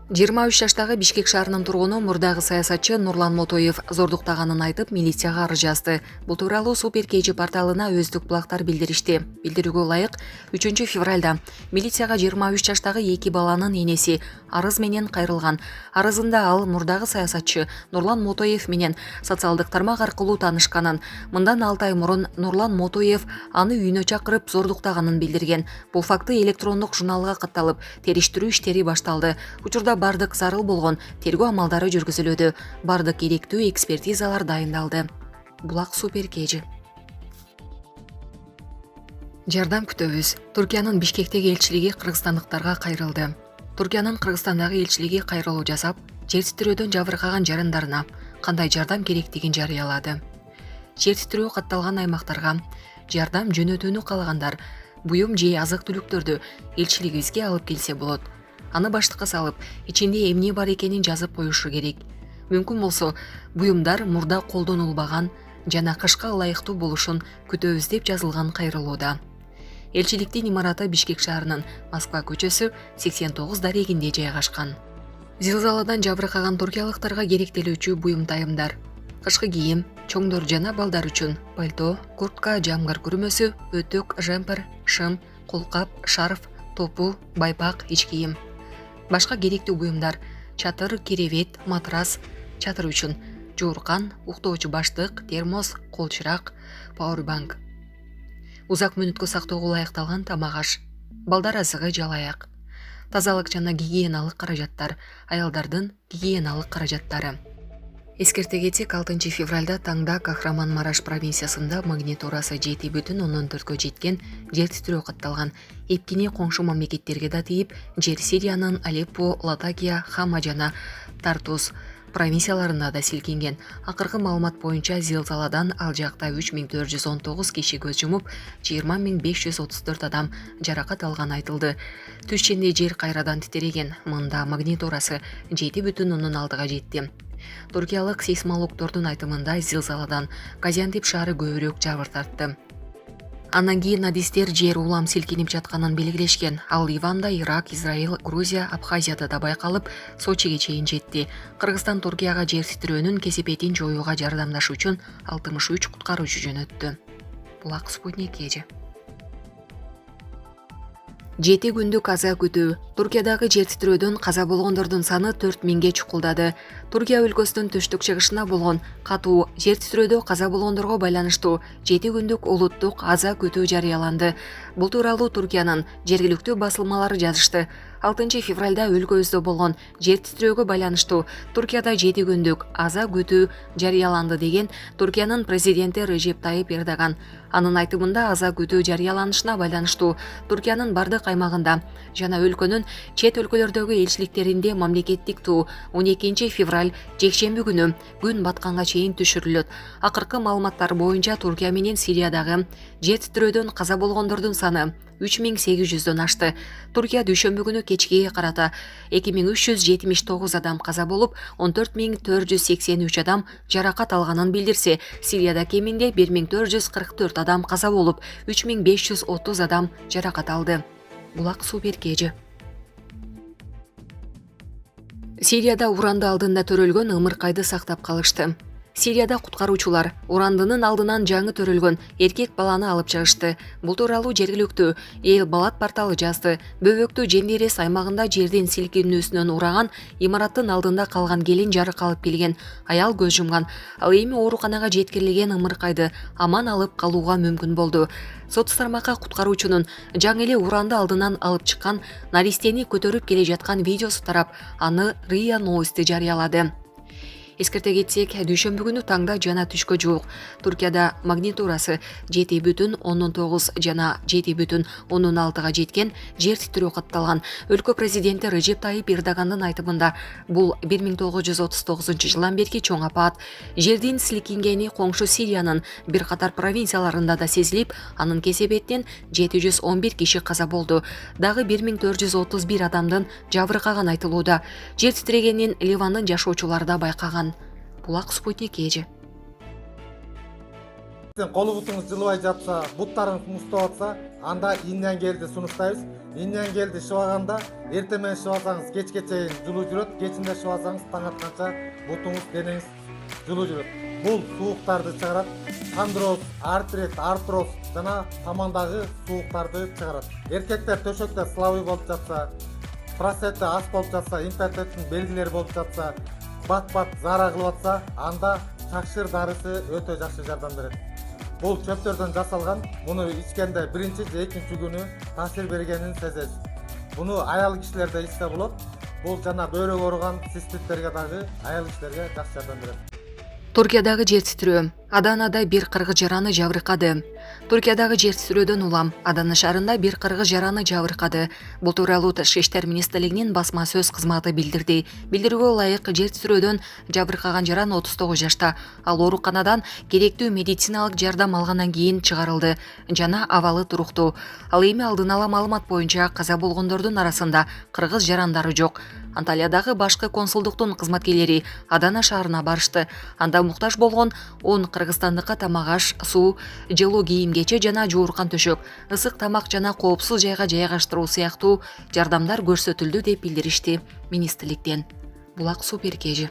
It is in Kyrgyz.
23 жаштагы Бишкек шаарынын тургуну мурдагы саясатчы Нурлан Мотоев зордуктаганын айтып, милицияга арыз жазды. Бул тууралуу Супер KG порталына өздүк булактар билдиришти. Билдирүүгө ылайык, 3 февралда милицияга 23 жаштагы 2 баланын энеси арыз менен кайрылган. Арызында ал мурдагы саясатчы Нурлан Мотоев менен социалдык тармак аркылуу таанышканын, мындан 6 ай мурун Нурлан Мотоев аны үйүнө чакырып зордуктаганын билдирген. Бул факты электрондук журналга катталып, териштирүү иштери башталды. Учурда бардык зарыл болгон тергөө амалдары жүргүзүлүүдө. Бардык керектүү экспертизалар дайындалды. Булак Супер KG. Жардам күтөбүз. Туркиянын Бишкектеги элчилиги кыргызстандыктарга кайрылды. Туркиянын Кыргызстандагы элчилиги кайрылуу жасап, жер титирөөдөн жабыркаган жарандарына кандай жардам керектигин жарыялады. Жер титирөө катталган аймактарга жардам жөнөтүүнү каалагандар буюм же азык-түлүктөрдү элчилигибизге алып келсе болот. Аны баштыкка салып, ичинде эмне бар экенин жазып коюшу керек. Мүмкүн болсо, буюмдар мурда колдонулбаган жана кышка ылайыктуу болушун күтөбүз деп жазылган кайрылууда. Элчиликтин имараты Бишкек шаарынын Москва көчөсү 89 дарегинде жайгашкан. Зилзаладан жабыркаган туркиялыктарга керектелүүчү буюм тайымдар: кышкы кийим, чоңдор жана балдар үчүн пальто, куртка, жамгар күрмөсү, өтүк, жемпер, шым, колкап, шарф, топу, байпак, ич кийим. Башка керектүү буюмдар: чатыр, керебет, матрас, чатыр үчүн жууркан, уктоочу баштык, термос, кол чырак, пауэрбанк. Узак мүнөткө сактоого ылайыкталган тамак аш, балдар азыгы, жалаяк, тазалык жана гигиеналык каражаттар, аялдардын гигиеналык каражаттары. Эскерте кетсек, 6 февралда таңда Кахраман-Мараш провинциясында магнитурасы 7,4-кө жеткен жер титирөө катталган. Эпкине коңшу мамлекеттерге да тийип, жер Сириянын Алеппо, Латакия, Хама жана Тартус провинцияларына да силкинген. Акыркы маалымат боюнча зилзаладан ал жакта 3419 киши көз жумуп, 20534 адам жаракат алганы айтылды. Түз ченде жер кайрадан титиреген. Мында магнитурасы 7,6-га жетти. Туркиялык сейсмологдордун айтымында зилзаладан Газиантеп шаары көбүрөөк жабыр тартты. Андан кийин адистер жер улам силкинип жатканын белгилешкен. Ал Ливанда, Ирак, Израиль, Грузия, Абхазияда да байкалып, Сочиге чейин жетти. Кыргызстан Туркияга жер титирөөнүн кесепетин жоюуга жардамдашуу үчүн 63 куткаруучу жөнөттү. Булак Спутник KG. 7 күндүк каза күтүү. Туркиядагы жер титирөөдөн каза болгондордун саны 4000ге чукулдады. Туркия өлкөсүнүн түштүк-чыгышына болгон катуу жер титирөөдө каза болгондорго байланыштуу 7 күндүк улуттук каза күтүү жарыяланды. Бул тууралуу Туркиянын жергиликтүү басылмалары жазышты. 6 февралда өлкөбүздө болгон жер титирөөгө байланыштуу Туркияда 7 күндүк аза күтүү жарыяланды деген Туркиянын президенти Режеп Тайип Эрдоган. Анын айтымында аза күтүү жарыяланышына байланыштуу Туркиянын бардык аймагында жана өлкөнүн чет өлкөлөрдөгү элчиликтеринде мамлекеттик туу 12 февраль жекшемби күнү күн батканга чейин түшүрүлөт. Акыркы маалыматтар боюнча Туркия менен Сириядагы жер титирөөдөн каза болгондордун саны 3800дөн ашты. Туркия дүйшөмбү күнү кечкеге карата 2379 адам каза болуп, 14483 адам жаракат алганын билдирсе, Сирияда кеминде 1444 адам каза болуп, 3530 адам жаракат алды. Булак Супер KG. Сирияда уранды алдында төрөлгөн ымыркайды сактап калышты. Сирияда куткаруучулар урандынын алдынан жаңы төрөлгөн эркек баланы алып чыгышты. Бул тууралуу жергиликтүү Эл Балат порталы жазды. Бөбөктү Жендерес аймагында жердин силкинүүсүнөн ураган имараттын алдында калган келин жарык алып келген. Аял көз жумган. Ал эми ооруканага жеткирилген ымыркайды аман алып калууга мүмкүн болду. Соц тармакка куткаруучунун жаңы эле уранды алдынан алып чыккан наристени көтөрүп келе жаткан видеосу тарап, аны РИА Новости жарыялады. Эскерте кетсек, дүйшөмбү күнү таңда жана түшкө жуук Туркияда магнитурасы 7,9 жана 7,6га жеткен жер титирөө катталган. Өлкө президенти Режеп Тайип Эрдогандын айтымында бул 1939 жылдан берки чоң апат. Жердин силкингени коңшу Сириянын бир катар провинцияларында да сезилип, анын кесепетинен 711 киши каза болду. Дагы 1431 адамдын жабыркаганы айтылууда. Жер титирегенин Ливандын жашоочулары да байкаган. Булак Спутник KG. Колу бутуңуз жылыбай жатса, буттарыңыз муздап атса, анда иннен келди сунуктайбыз. Иннен келди шыбаганда, эртең менен шыбасаңыз кечке чейин жылуу жүрөт, кечинде шыбасаңыз таң атканча бутуңуз, денеңиз жылуу жүрөт. Бул сууктарды чыгарат. Хондроз, артроз жана тамандагы сууктарды чыгарат. Эркектер төшөктө слабый болуп жатса, простаты аз болуп жатса, импотенттин белгилери болуп жатса, бат-бат зара кылып атса, анда чакшыр дарысы өтө жакшы жардам берет. Бул чөптөрдөн жасалган. Муну ичкенде биринчи же экинчи күнү таасир бергенин сезесиз. Муну аял кишилерде ичсе болот. Бул жана бөйрөк ооруган циститтерге дагы аял кишилерге жакшы жардам берет. Туркиядагы жер титирөө. Аданада бир кыргыз жараны жабыркады. Туркиядагы жер титирөөдөн улам Адана шаарында бир кыргыз жараны жабыркады. Бул тууралуу Тышкы иштер министрлигинин басма сөз кызматы билдирди. Билдирүүгө ылайык жер титирөөдөн жабыркаган жаран 39 жашта. Ал ооруканадан керектүү медициналык жардам алгандан кийин чыгарылды жана абалы туруктуу. Ал эми алдын ала маалымат боюнча каза болгондордун арасында кыргыз жарандары жок. Анталиядагы башкы консулдуктун кызматкерлери Адана шаарына барышты. Анда муктаж болгон 10 кыргызстандыкка тамак аш, суу, жылуу кийим-кече жана жууркан төшөк, ысык тамак жана коопсуз жайга жайгаштыруу сыяктуу жардамдар көрсөтүлдү деп билдиришти министрликтен. Булак Суперкежи.